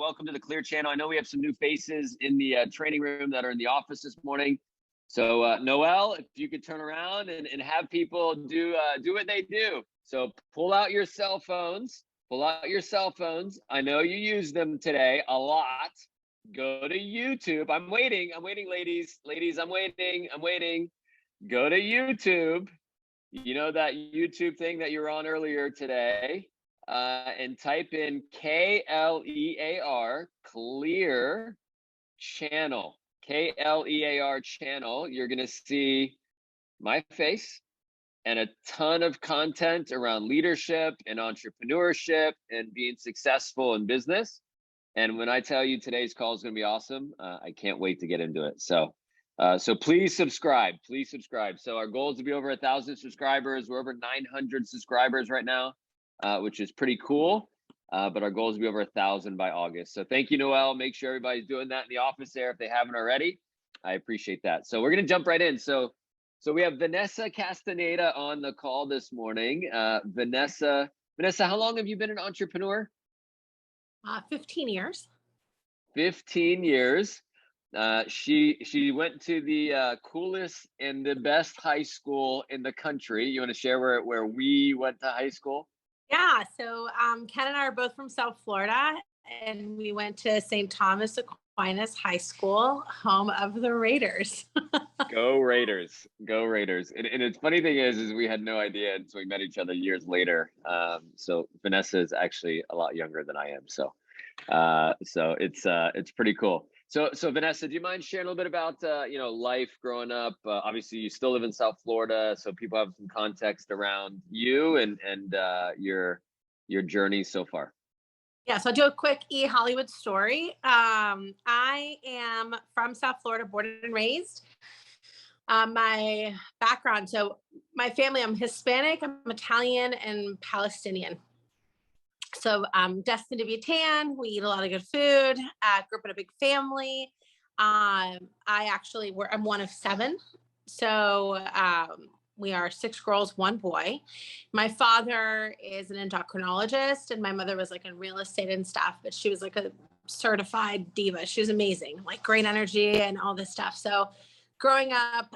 welcome to the Clear Channel. I know we have some new faces in the training room that are in the office this morning. So Noel, if you could turn around and have people do what they do. So pull out your cell phones. I know you use them today a lot. Go to YouTube. I'm waiting, ladies. Ladies, I'm waiting. Go to YouTube. You know that YouTube thing that you were on earlier today, and type in KLEAR, Clear Channel. KLEAR channel. You're going to see my face and a ton of content around leadership and entrepreneurship and being successful in business. And when I tell you today's call is going to be awesome, I can't wait to get into it. So please subscribe. So our goal is to be over 1,000 subscribers. We're over 900 subscribers right now, which is pretty cool. But our goal is to be over 1,000 by August. So thank you, Noel. Make sure everybody's doing that in the office there if they haven't already. I appreciate that. So we're going to jump right in. So we have Vanessa Castaneda on the call this morning. Vanessa, how long have you been an entrepreneur? 15 years. 15 years. She went to the coolest and the best high school in the country. You want to share where we went to high school? Yeah. So Ken and I are both from South Florida, and we went to St. Thomas Aquinas High School, home of the Raiders. Go Raiders. And it's funny thing is we had no idea until we met each other years later. So Vanessa is actually a lot younger than I am. So it's pretty cool. So Vanessa, do you mind sharing a little bit about life growing up? Obviously, you still live in South Florida, so people have some context around you and your journey so far. Yeah, so I'll do a quick Hollywood story. I am from South Florida, born and raised. My background, so my family, I'm Hispanic, I'm Italian, and Palestinian. So I'm destined to be a tan. We eat a lot of good food. Grew up in a big family. I'm one of 7. So we are 6 girls, 1 boy. My father is an endocrinologist, and my mother was like in real estate and stuff, but she was like a certified diva. She was amazing, like great energy and all this stuff. So growing up,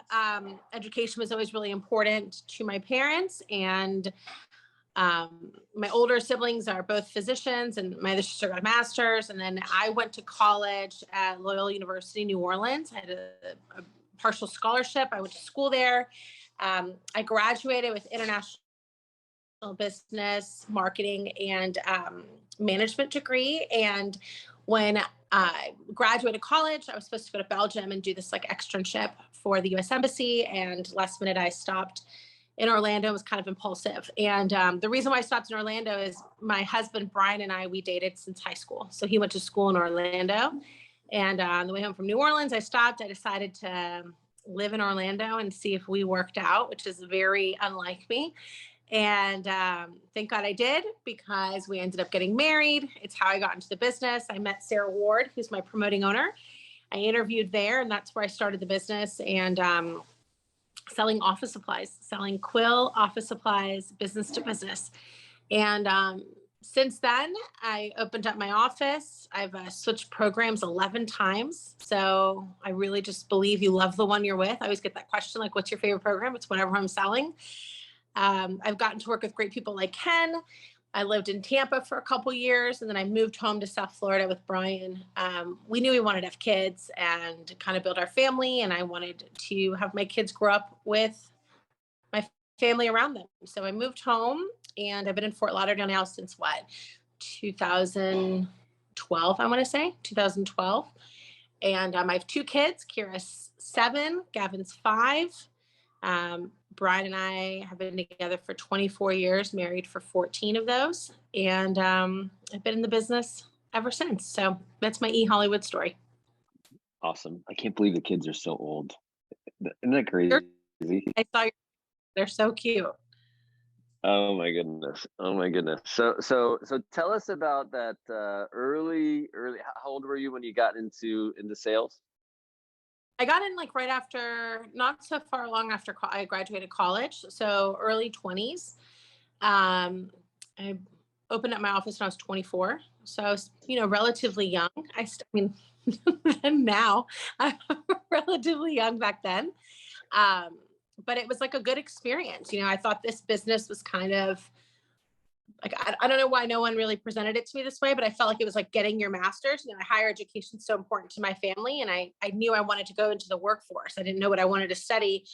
education was always really important to my parents, and my older siblings are both physicians, and my other sister got a master's. And then I went to college at Loyola University, New Orleans. I had a partial scholarship. I went to school there. I graduated with international business, marketing, and management degree. And when I graduated college, I was supposed to go to Belgium and do this like externship for the US Embassy. And last minute I stopped in Orlando. It was kind of impulsive. And the reason why I stopped in Orlando is my husband, Brian, and I, we dated since high school. So he went to school in Orlando. And on the way home from New Orleans, I stopped. I decided to live in Orlando and see if we worked out, which is very unlike me. And thank God I did, because we ended up getting married. It's how I got into the business. I met Sarah Ward, who's my promoting owner. I interviewed there, and that's where I started the business. And selling office supplies, selling Quill office supplies, business to business. And since then, I opened up my office. I've switched programs 11 times. So I really just believe you love the one you're with. I always get that question, like, what's your favorite program? It's whatever I'm selling. I've gotten to work with great people like Ken. I lived in Tampa for a couple years, and then I moved home to South Florida with Brian. We knew we wanted to have kids and kind of build our family, and I wanted to have my kids grow up with my family around them. So I moved home, and I've been in Fort Lauderdale now since 2012, I want to say, 2012. And I have 2 kids, Kira's 7, Gavin's 5. Brian and I have been together for 24 years, married for 14 of those. And I've been in the business ever since. So that's my Hollywood story. Awesome. I can't believe the kids are so old. Isn't that crazy? I saw they're so cute. Oh my goodness. So tell us about that early, how old were you when you got into sales? I got in like right after, not so far long after I graduated college. So early 20s. I opened up my office when I was 24. So I was, relatively young. I mean, and now I'm relatively young back then. Um, but it was like a good experience. I thought this business was kind of like, I don't know why no one really presented it to me this way, but I felt like it was like getting your master's. Higher education is so important to my family. And I knew I wanted to go into the workforce. I didn't know what I wanted to study.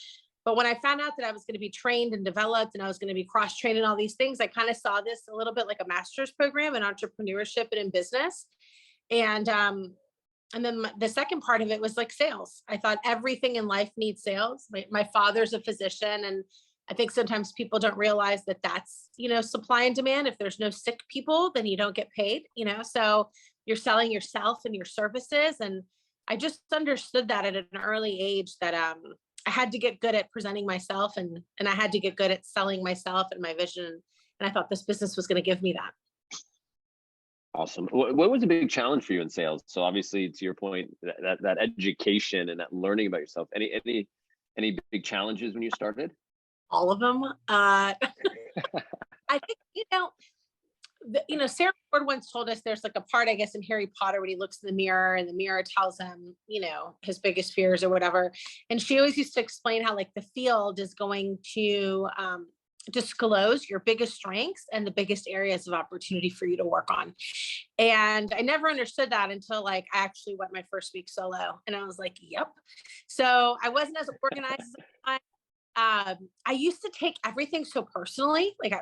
But when I found out that I was going to be trained and developed and I was going to be cross-trained in all these things, I kind of saw this a little bit like a master's program in entrepreneurship and in business. And then the second part of it was like sales. I thought everything in life needs sales. My father's a physician, and I think sometimes people don't realize that that's, supply and demand. If there's no sick people, then you don't get paid, so you're selling yourself and your services. And I just understood that at an early age that I had to get good at presenting myself and I had to get good at selling myself and my vision. And I thought this business was going to give me that. Awesome. What was a big challenge for you in sales? So obviously, to your point, that education and that learning about yourself. Any big challenges when you started? All of them. I think Sarah Ford once told us there's like a part, I guess, in Harry Potter when he looks in the mirror and the mirror tells him, his biggest fears or whatever. And she always used to explain how like the field is going to disclose your biggest strengths and the biggest areas of opportunity for you to work on. And I never understood that until like I actually went my first week solo, and I was like, yep. So I wasn't as organized as I used to take everything so personally. Like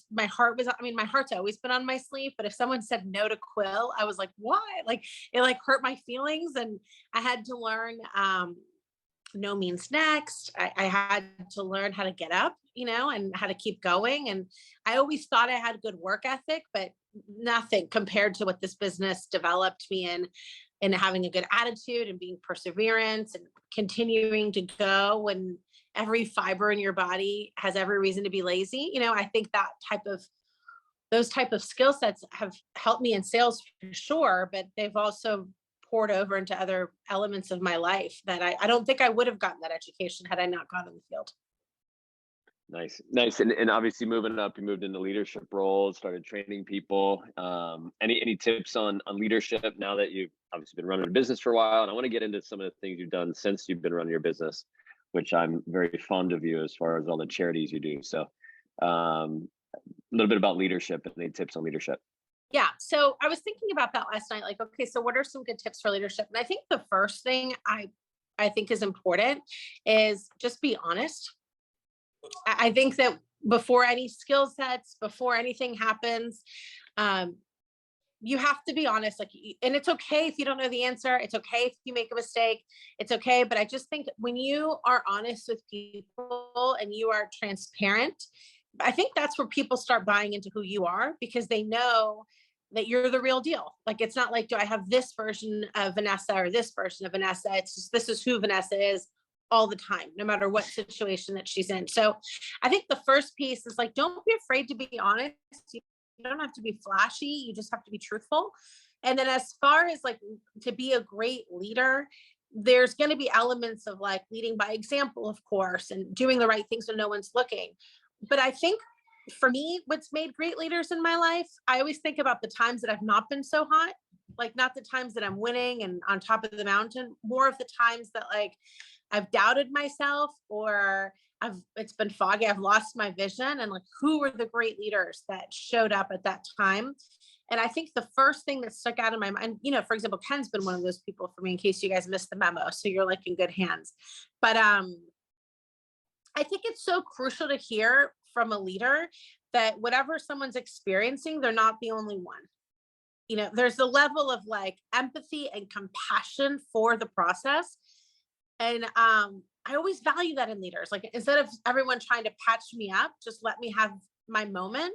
my heart's always been on my sleeve, but if someone said no to Quill, I was like, why? Like it like hurt my feelings. And I had to learn, no means next. I had to learn how to get up, and how to keep going. And I always thought I had good work ethic, but nothing compared to what this business developed me in, and having a good attitude and being perseverance and continuing to go when every fiber in your body has every reason to be lazy. I think those type of skill sets have helped me in sales for sure, but they've also poured over into other elements of my life that I don't think I would have gotten that education had I not gone in the field. Nice. And obviously moving up, you moved into leadership roles, started training people. Any tips on leadership now that you've obviously been running a business for a while? And I want to get into some of the things you've done since you've been running your business, which I'm very fond of you as far as all the charities you do. So a little bit about leadership and any tips on leadership. Yeah. So I was thinking about that last night. Like, okay, so what are some good tips for leadership? And I think the first thing I think is important is just be honest. I think that before any skill sets, before anything happens, you have to be honest. Like, and it's okay if you don't know the answer. It's okay if you make a mistake. It's okay. But I just think when you are honest with people and you are transparent, I think that's where people start buying into who you are, because they know that you're the real deal. Like, it's not like, do I have this version of Vanessa or this version of Vanessa? It's just, this is who Vanessa is all the time, no matter what situation that she's in. So I think the first piece is like, don't be afraid to be honest. You don't have to be flashy. You just have to be truthful. And then as far as like to be a great leader, there's going to be elements of like leading by example, of course, and doing the right things when no one's looking. But I think for me, what's made great leaders in my life, I always think about the times that I've not been so hot, like not the times that I'm winning and on top of the mountain, more of the times that like I've doubted myself, or it's been foggy. I've lost my vision, and like, who were the great leaders that showed up at that time? And I think the first thing that stuck out in my mind, for example, Ken's been one of those people for me, in case you guys missed the memo. So you're like in good hands. But I think it's so crucial to hear from a leader that whatever someone's experiencing, they're not the only one. There's a level of like empathy and compassion for the process. And I always value that in leaders. Like, instead of everyone trying to patch me up, just let me have my moment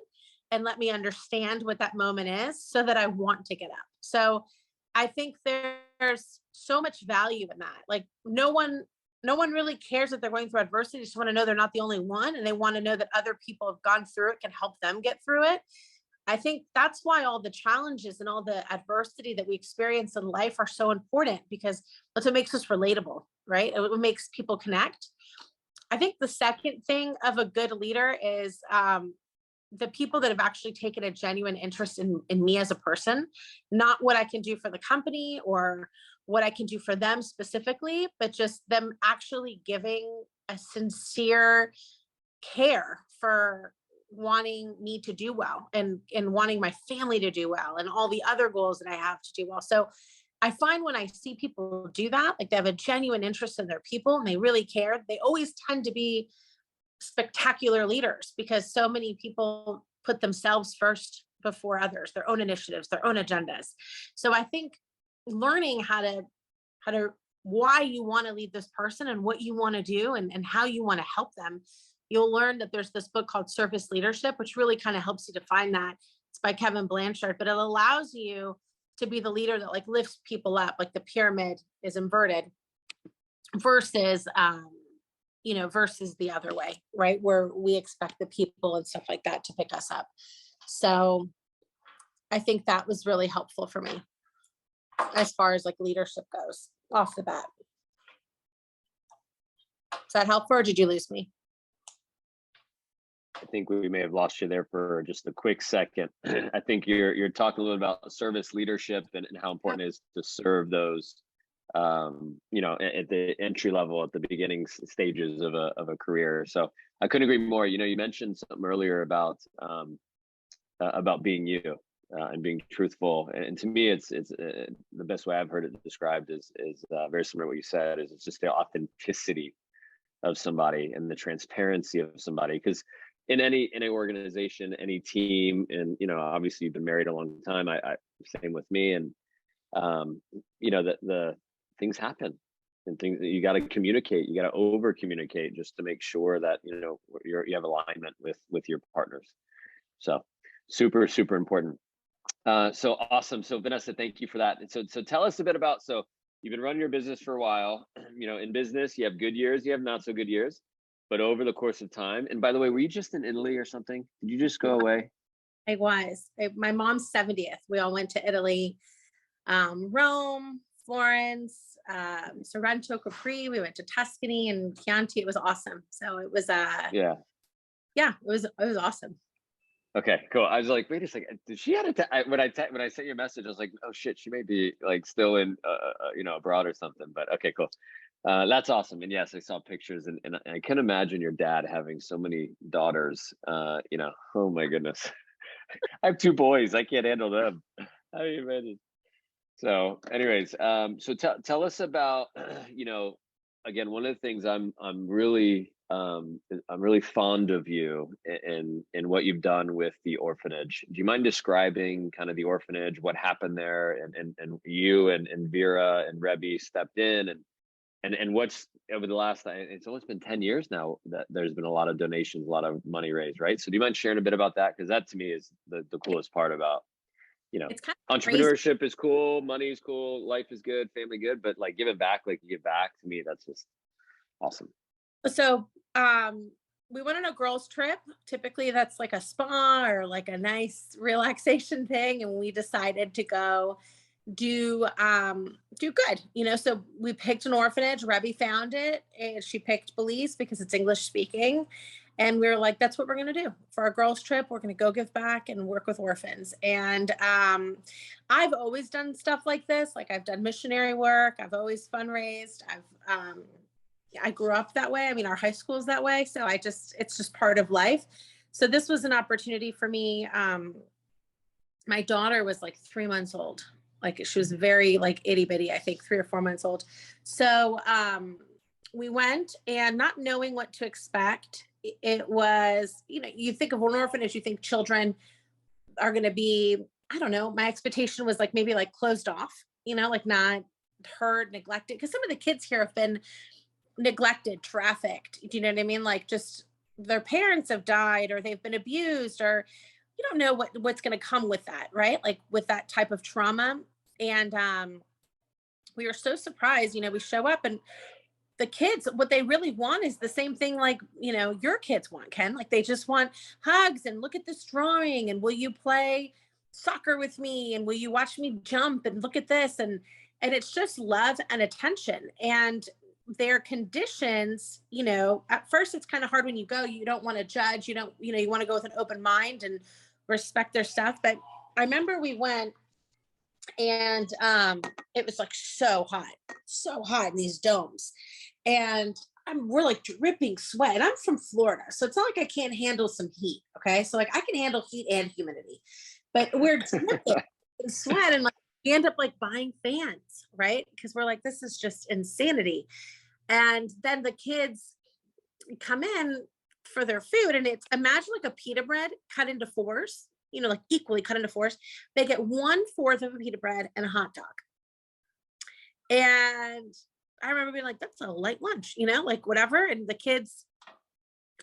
and let me understand what that moment is so that I want to get up. So I think there's so much value in that. Like, no one really cares that they're going through adversity. They just want to know they're not the only one. And they want to know that other people have gone through it, can help them get through it. I think that's why all the challenges and all the adversity that we experience in life are so important, because that's what makes us relatable, right? It makes people connect. I think the second thing of a good leader is the people that have actually taken a genuine interest in me as a person, not what I can do for the company or what I can do for them specifically, but just them actually giving a sincere care for wanting me to do well and wanting my family to do well and all the other goals that I have to do well. So I find when I see people do that, like they have a genuine interest in their people and they really care, they always tend to be spectacular leaders because so many people put themselves first before others, their own initiatives, their own agendas. So I think learning how to why you want to lead this person and what you want to do and how you want to help them, you'll learn that there's this book called Service Leadership, which really kind of helps you define that. It's by Kevin Blanchard, but it allows you to be the leader that like lifts people up, like the pyramid is inverted versus versus the other way, right? Where we expect the people and stuff like that to pick us up. So I think that was really helpful for me as far as like leadership goes off the bat. Does that help, or did you lose me? I think we may have lost you there for just a quick second. I think you're talking a little about service leadership and how important it is to serve those, at the entry level, at the beginning stages of a career. So I couldn't agree more. You mentioned something earlier about being you and being truthful. And to me, it's the best way I've heard it described is very similar to what you said. Is it's just the authenticity of somebody and the transparency of somebody, because in any organization, any team, and obviously you've been married a long time. I same with me, and the things happen, and things that you got to communicate. You got to over communicate just to make sure that you have alignment with your partners. So super important. So awesome. So Vanessa, thank you for that. And so tell us a bit about. So you've been running your business for a while. In business, you have good years, you have not so good years. But over the course of time, and by the way, were you just in Italy or something? Did you just go away? I was. My mom's 70th. We all went to Italy, Rome, Florence, Sorrento, Capri. We went to Tuscany and Chianti. It was awesome. So it was it was awesome. Okay, cool. I was like, wait a second. Did she have when I sent you a message, I was like, oh shit, she may be like still in abroad or something. But okay, cool. That's awesome. And yes, I saw pictures, and I can imagine your dad having so many daughters. Oh my goodness. I have 2 boys. I can't handle them. How do you imagine? So anyways, so tell us about, again, one of the things I'm really fond of you and what you've done with the orphanage. Do you mind describing kind of the orphanage, what happened there, and you and Vera and Rebbe stepped in and what's over the last, it's almost been 10 years now that there's been a lot of donations, a lot of money raised, right? So do you mind sharing a bit about that? Because that to me is the coolest part about, it's kind of entrepreneurship crazy. is cool, money is cool, life is good, family good, but like giving back, like you give back, to me, that's just awesome. So we went on a girls' trip. Typically that's like a spa or like a nice relaxation thing. And we decided to go do good, so we picked an orphanage. Rebbe found it, and she picked Belize because it's English speaking, and we were like, that's what we're going to do for our girls trip. We're going to go give back and work with orphans. And I've always done stuff like this. Like I've done missionary work, I've always fundraised, I grew up that way. I mean, our high school is that way, so it's just part of life. So this was an opportunity for me. My daughter was like 3 months old. Like she was very like itty bitty, I think 3 or 4 months old. So we went, and not knowing what to expect. It was, you think of an orphanage, you think children are going to be, I don't know. My expectation was like maybe like closed off, like not heard, neglected. Because some of the kids here have been neglected, trafficked. Do you know what I mean? Like just their parents have died, or they've been abused, or you don't know what's going to come with that, right? Like with that type of trauma. And we were so surprised, we show up, and the kids, what they really want is the same thing like, your kids want, Ken. Like they just want hugs and look at this drawing, and will you play soccer with me, and will you watch me jump, and look at this, and it's just love and attention. And their conditions, you know, at first it's kind of hard when you go, you don't want to judge, you don't, you know, you want to go with an open mind and respect their stuff. But I remember we went and it was like so hot in these domes. And we're like dripping sweat. And I'm from Florida. So it's not like I can't handle some heat. Okay. So like I can handle heat and humidity, but we're dripping in sweat and like we end up like buying fans, right? Because we're like, this is just insanity. And then the kids come in for their food, and it's, imagine like a pita bread cut into fours, you know, like equally cut into fours. They get 1/4 of a pita bread and a hot dog. And I remember being like, that's a light lunch, you know, like whatever. And the kids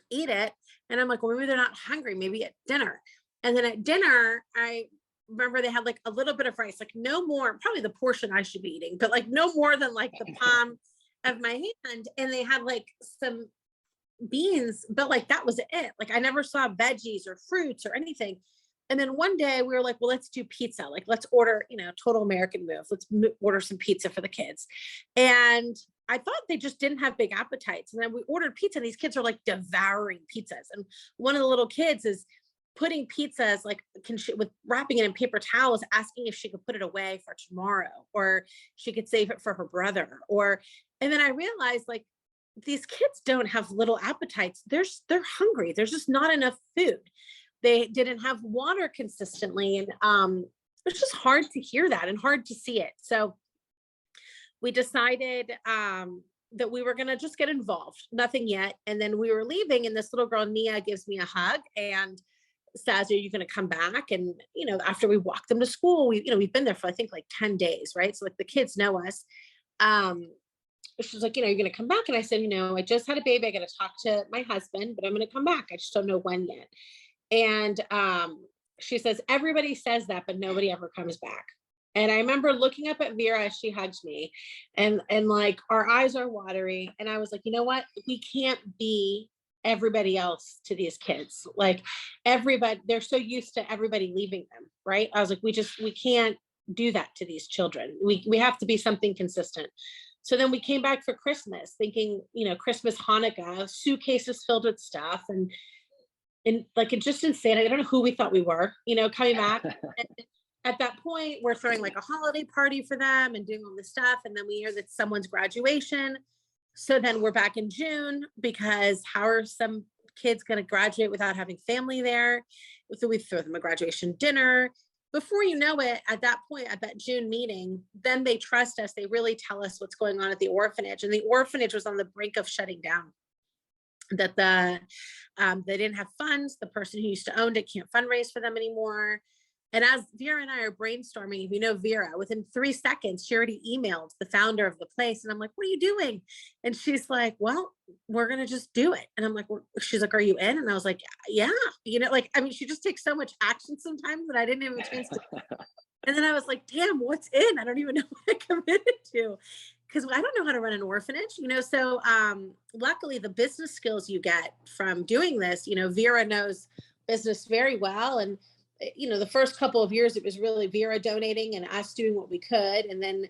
eat it. And I'm like, well, maybe they're not hungry, maybe at dinner. And then at dinner, I remember they had like a little bit of rice, like no more, probably the portion I should be eating, but like no more than like the palm of my hand. And they had like some beans, but like that was it. Like I never saw veggies or fruits or anything. And then one day we were like, well, let's do pizza. Like, let's order, you know, total American move. Let's order some pizza for the kids. And I thought they just didn't have big appetites. And then we ordered pizza and these kids are like devouring pizzas. And one of the little kids is putting pizzas, like with wrapping it in paper towels, asking if she could put it away for tomorrow, or she could save it for her brother. And then I realized like, these kids don't have little appetites. They're hungry. There's just not enough food. They didn't have water consistently. And it's just hard to hear that and hard to see it. So we decided that we were going to just get involved, nothing yet. And then we were leaving and this little girl, Nia, gives me a hug and says, are you going to come back? And, you know, after we walked them to school, we've been there for, I think like 10 days. Right. So like the kids know us. She was like, you know, you're going to come back. And I said, you know, I just had a baby. I got to talk to my husband, but I'm going to come back. I just don't know when yet. And she says, everybody says that, but nobody ever comes back. And I remember looking up at Vera as she hugs me and like our eyes are watery. And I was like, you know what? We can't be everybody else to these kids. Like everybody, they're so used to everybody leaving them. Right. I was like, we can't do that to these children. We have to be something consistent. So then we came back for Christmas thinking, you know, Christmas, Hanukkah, suitcases filled with stuff and like, it just insane. I don't know who we thought we were, you know, coming back. At that point, we're throwing like a holiday party for them and doing all this stuff. And then we hear that someone's graduation. So then we're back in June because how are some kids going to graduate without having family there? So we throw them a graduation dinner. Before you know it, at that point, at that June meeting, then they trust us. They really tell us what's going on at the orphanage. And the orphanage was on the brink of shutting down. That they didn't have funds. The person who used to own it can't fundraise for them anymore. And as Vera and I are brainstorming, if you know Vera, within 3 seconds, she already emailed the founder of the place. And I'm like, what are you doing? And she's like, well, we're going to just do it. And I'm like, she's like, are you in? And I was like, yeah, you know, like, I mean, she just takes so much action sometimes that I didn't have a chance to. And then I was like, damn, what's in? I don't even know what I committed to. Because I don't know how to run an orphanage, you know, so luckily the business skills you get from doing this, you know, Vera knows business very well. And, you know, the first couple of years, it was really Vera donating and us doing what we could. And then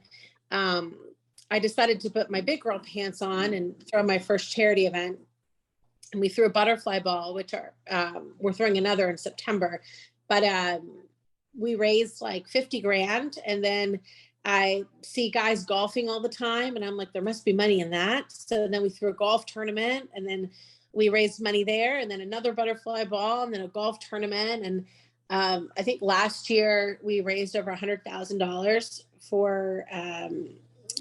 I decided to put my big girl pants on and throw my first charity event. And we threw a butterfly ball, which we're throwing another in September. But we raised like 50 grand. And then I see guys golfing all the time and I'm like, there must be money in that. So then we threw a golf tournament and then we raised money there and then another butterfly ball and then a golf tournament. And I think last year we raised over $100,000 for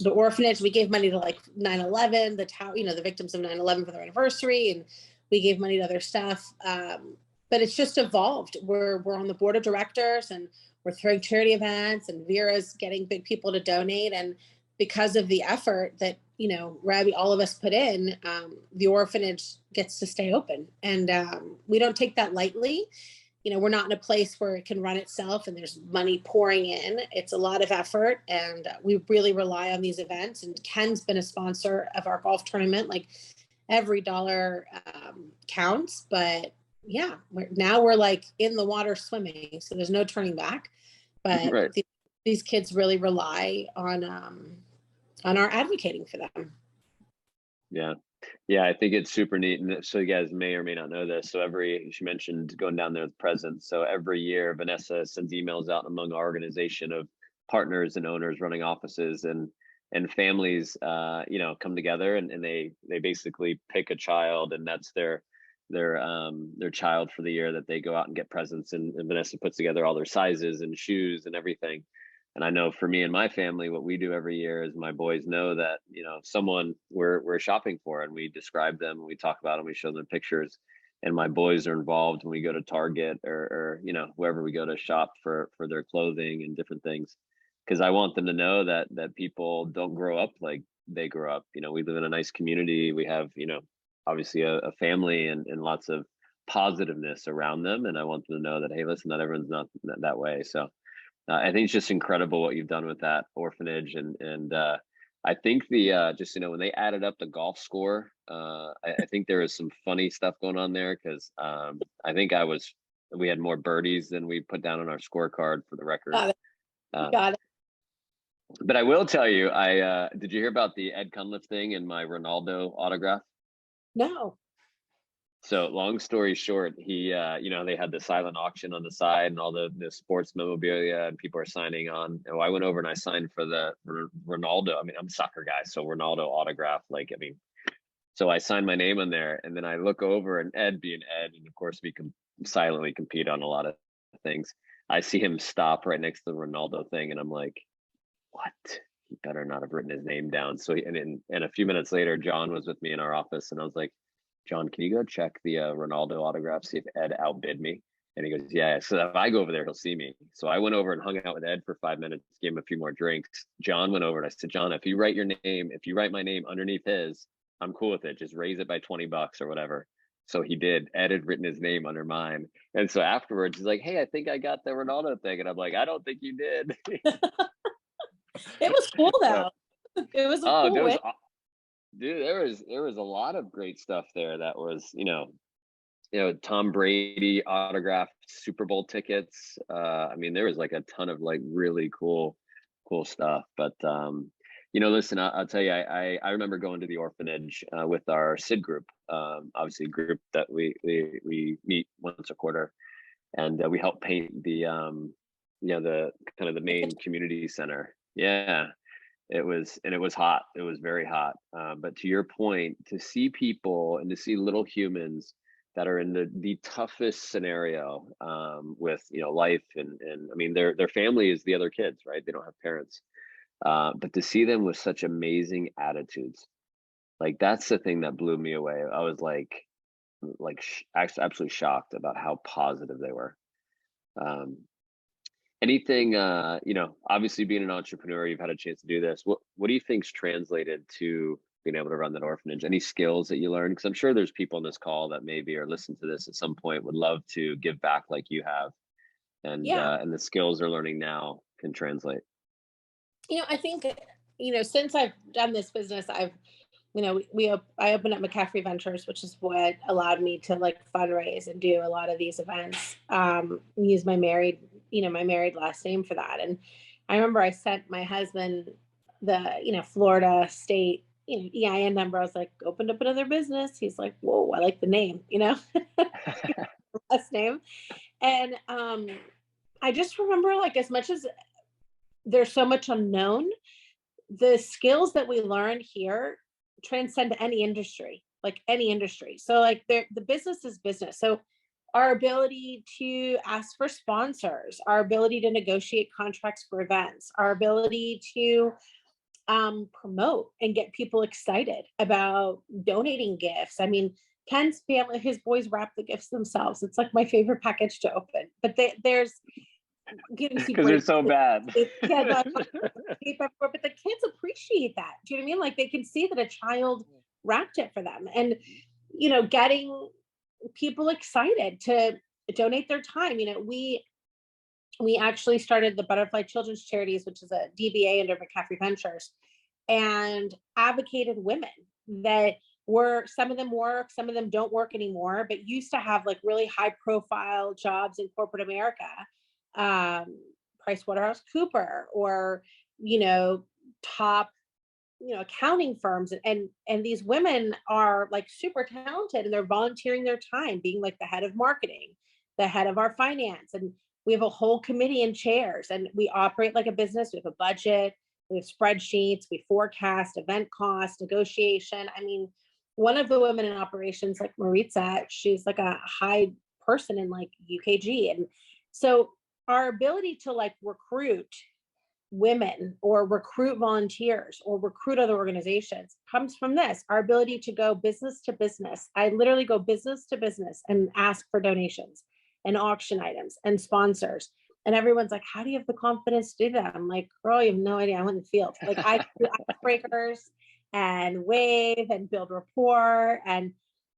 the orphanage. We gave money to like 9/11, the victims of 9/11 for their anniversary. And we gave money to other stuff. But it's just evolved. We're on the board of directors and we're throwing charity events and Vera's getting big people to donate. And because of the effort that, you know, Rabbi, all of us put in, the orphanage gets to stay open. And we don't take that lightly. You know, we're not in a place where it can run itself and there's money pouring in. It's a lot of effort. And we really rely on these events. And Ken's been a sponsor of our golf tournament. Like every dollar counts. But yeah, we're like in the water swimming. So there's no turning back. But right. These kids really rely on our advocating for them. Yeah. Yeah, I think it's super neat. And so you guys may or may not know this. So she mentioned going down there with presents. So every year, Vanessa sends emails out among our organization of partners and owners running offices and families, come together and they basically pick a child and that's their child for the year that they go out and get presents and Vanessa puts together all their sizes and shoes and everything. And I know for me and my family, what we do every year is my boys know that, someone we're shopping for and we describe them and we talk about them, we show them pictures. And my boys are involved when we go to Target or wherever we go to shop for their clothing and different things. Because I want them to know that people don't grow up like they grew up. We live in a nice community. We have, obviously a family and lots of positiveness around them. And I want them to know that, hey, listen, not everyone's not that way. So I think it's just incredible what you've done with that orphanage, and I think just when they added up the golf score, I think there was some funny stuff going on there because I think we had more birdies than we put down on our scorecard for the record. Got it. Um, Got it. but I will tell you, I did you hear about the Edcon Lift thing and my Ronaldo autograph? No. So long story short, he, they had the silent auction on the side and all the sports memorabilia and people are signing on. And I went over and I signed for Ronaldo. I mean, I'm a soccer guy, so Ronaldo autograph. So I signed my name on there and then I look over and Ed being Ed, and of course we can silently compete on a lot of things. I see him stop right next to the Ronaldo thing and I'm like, what? He better not have written his name down. So, and a few minutes later, John was with me in our office and I was like, John, can you go check the Ronaldo autograph, see if Ed outbid me? And he goes, yeah. So if I go over there, he'll see me. So I went over and hung out with Ed for 5 minutes, gave him a few more drinks. John went over and I said, John, if you write my name underneath his, I'm cool with it. Just raise it by $20 or whatever. So he did. Ed had written his name under mine. And so afterwards, he's like, hey, I think I got the Ronaldo thing. And I'm like, I don't think you did. It was cool So, though. It was a cool win. Dude, there was a lot of great stuff there that was, Tom Brady autographed Super Bowl tickets. I mean, there was like a ton of like really cool stuff. But listen, I'll tell you, I remember going to the orphanage with our SID group, obviously a group that we meet once a quarter, and we help paint the the kind of the main community center. Yeah, it was hot. It was very hot. But to your point, to see people and to see little humans that are in the toughest scenario with life and I mean their family is the other kids, right? They don't have parents. But to see them with such amazing attitudes, like that's the thing that blew me away. I was actually absolutely shocked about how positive they were. Um, Anything, obviously being an entrepreneur, you've had a chance to do this. What do you think's translated to being able to run that orphanage? Any skills that you learned? Because I'm sure there's people on this call that maybe are listening to this at some point would love to give back like you have, Yeah. and the skills they're learning now can translate. I think, since I've done this business, I opened up McCaffrey Ventures, which is what allowed me to like fundraise and do a lot of these events. Use my married last name for that. And I remember I sent my husband the, Florida state, EIN number. I was like, opened up another business. He's like, whoa, I like the name, last name. And I just remember like as much as there's so much unknown, the skills that we learn here transcend any industry, like any industry. So like the business is business. So our ability to ask for sponsors, our ability to negotiate contracts for events, our ability to promote and get people excited about donating gifts. I mean, Ken's family, his boys wrap the gifts themselves. It's like my favorite package to open. But there's because they're so bad. Yeah, but the kids appreciate that. Do you know what I mean? Like they can see that a child wrapped it for them, and getting people excited to donate their time. We actually started the Butterfly Children's Charities, which is a DBA under McCaffrey Ventures, and advocated women that some of them work, some of them don't work anymore, but used to have like really high profile jobs in corporate America. Price Waterhouse Cooper or top accounting firms, and these women are like super talented, and they're volunteering their time being like the head of marketing, the head of our finance, and we have a whole committee and chairs, and we operate like a business. We have a budget, we have spreadsheets, we forecast event cost, negotiation. I mean, one of the women in operations, like Maritza, she's like a high person in like UKG. And so our ability to like recruit women or recruit volunteers or recruit other organizations comes from this, our ability to go business to business. I literally go business to business and ask for donations and auction items and sponsors. And everyone's like, how do you have the confidence to do that? I'm like, girl, you have no idea. I went in the field. Like I do icebreakers and wave and build rapport and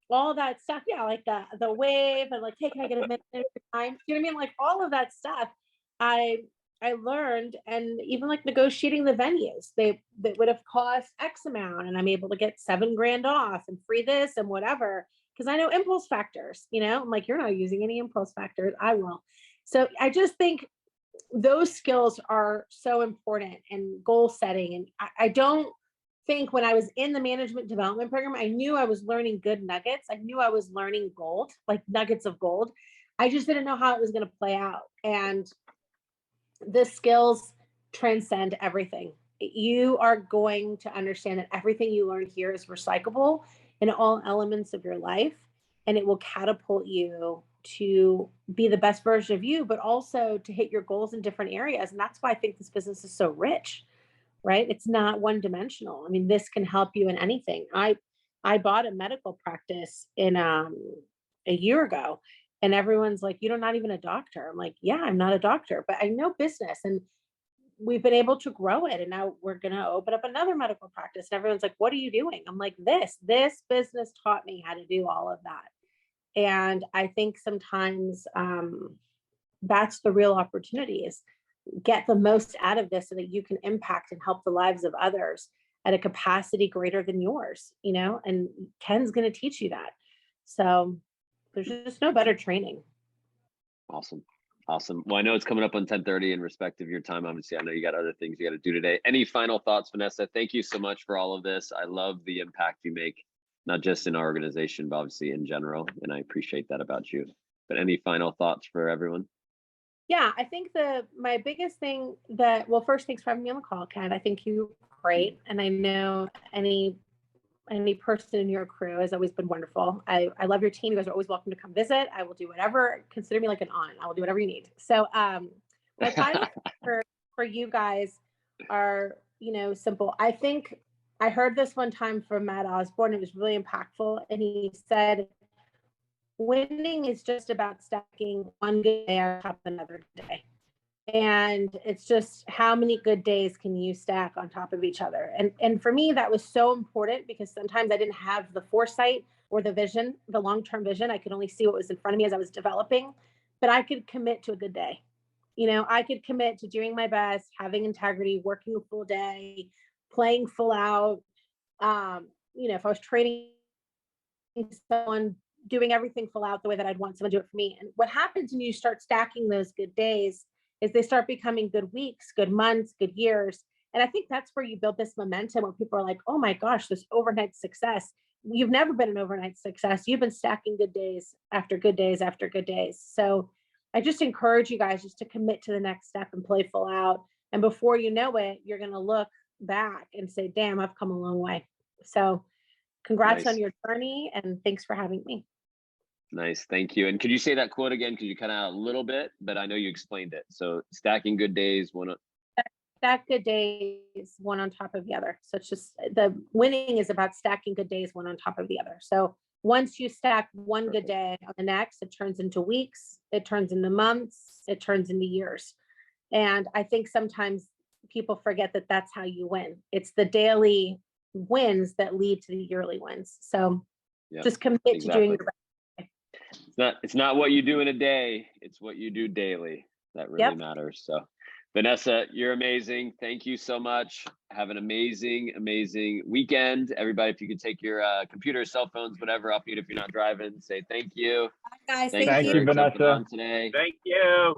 all that stuff. Yeah, like the wave and like, hey, can I get a minute of time? You know what I mean? Like all of that stuff I learned, and even like negotiating the venues, they would have cost X amount, and I'm able to get $7,000 off and free this and whatever, because I know impulse factors. I'm like, you're not using any impulse factors, I will. So I just think those skills are so important, and goal setting. And I don't think when I was in the management development program, I knew I was learning good nuggets. I knew I was learning gold, like nuggets of gold. I just didn't know how it was going to play out. And the skills transcend everything. You are going to understand that everything you learn here is recyclable in all elements of your life, and it will catapult you to be the best version of you, but also to hit your goals in different areas. And that's why I think this business is so rich, right? It's not one dimensional. I mean, this can help you in anything. I bought a medical practice in a year ago, and everyone's like, you're not even a doctor. I'm like, yeah, I'm not a doctor, but I know business, and we've been able to grow it. And now we're going to open up another medical practice. And everyone's like, what are you doing? I'm like, this business taught me how to do all of that. And I think sometimes that's the real opportunity, is get the most out of this so that you can impact and help the lives of others at a capacity greater than yours, and Ken's going to teach you that. So there's just no better training. Awesome. Well, I know it's coming up on 10:30 in respect of your time. Obviously, I know you got other things you got to do today. Any final thoughts, Vanessa? Thank you so much for all of this. I love the impact you make, not just in our organization, but obviously in general. And I appreciate that about you. But any final thoughts for everyone? Yeah, I think my biggest thing first, thanks for having me on the call, Ken. I think you're great. And I know any person in your crew has always been wonderful. I love your team. You guys are always welcome to come visit. I will do whatever. Consider me like an aunt. I will do whatever you need. So my final for you guys are, simple. I think I heard this one time from Matt Osborne. It was really impactful. And he said, winning is just about stacking one good day on top of another day. And it's just how many good days can you stack on top of each other? And for me, that was so important, because sometimes I didn't have the foresight or the vision, the long-term vision. I could only see what was in front of me as I was developing, but I could commit to a good day. I could commit to doing my best, having integrity, working a full day, playing full out. If I was training someone, doing everything full out the way that I'd want someone to do it for me. And what happens when you start stacking those good days is they start becoming good weeks, good months, good years. And I think that's where you build this momentum, where people are like, oh my gosh, this overnight success. You've never been an overnight success. You've been stacking good days after good days after good days. So I just encourage you guys just to commit to the next step and play full out. And before you know it, you're going to look back and say, damn, I've come a long way. So congrats on your journey, and thanks for having me. Nice. Thank you. And could you say that quote again? Because you cut out a little bit, but I know you explained it. So stacking good days, stack good days, one on top of the other. So it's just, the winning is about stacking good days, one on top of the other. So once you stack one Perfect. Good day on the next, it turns into weeks, it turns into months, it turns into years. And I think sometimes people forget that that's how you win. It's the daily wins that lead to the yearly wins. So just commit to doing your best. It's not what you do in a day, it's what you do daily that really matters. So Vanessa, you're amazing. Thank you so much. Have an amazing weekend. Everybody, if you could take your computers, cell phones, whatever off you if you're not driving, say thank you. Bye, guys. Thank you, Vanessa. Today. Thank you.